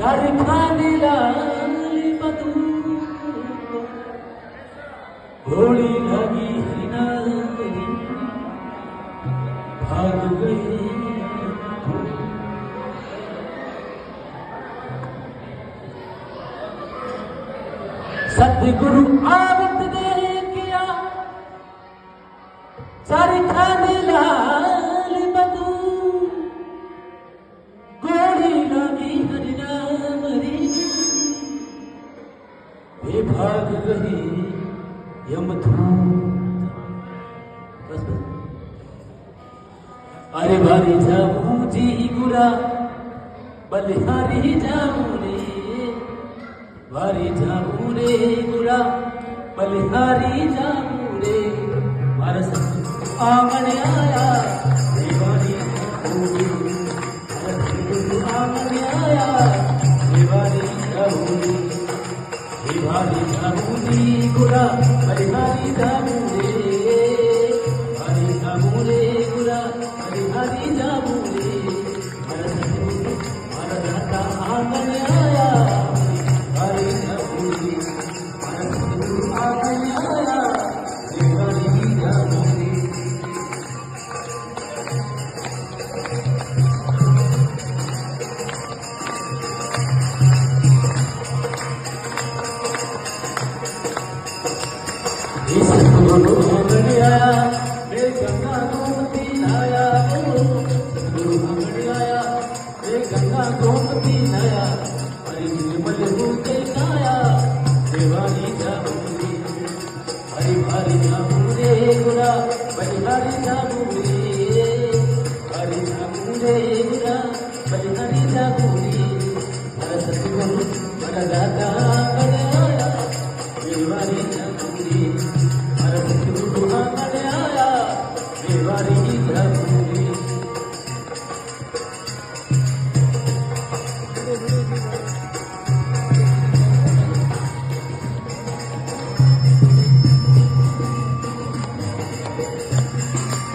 हर खाने लाली बदू घोड़ी लगी हिना भाग गई। सतगुरु आवत दे किया सारे खाने लाल बदू घोड़ी लगी हरिना मरी वे भाग गई यमदूत। बस बस। अरे बारी जाऊं जी गुरा बलिहारी जाऊं रे बारी जाऊं रे गुरा बलिहारी जाऊं रे मारस आंगन आया देवारी आंगन आया देवारी जाऊं रे गुरा बलिहारी जाऊं रे हरी जाऊं रे गुरा बलिहारी जाऊं रे मारस आंगन आया गंगा गोमती नाया सतगुरु आंगन आया गंगा गोमती नाया हरि निर्मल होते काया देवानी जाऊंगी हरि भारी जाऊं रे गुरा बलिहारी जाऊं रे हरि जाऊं रे गुरा बलिहारी जाऊं रे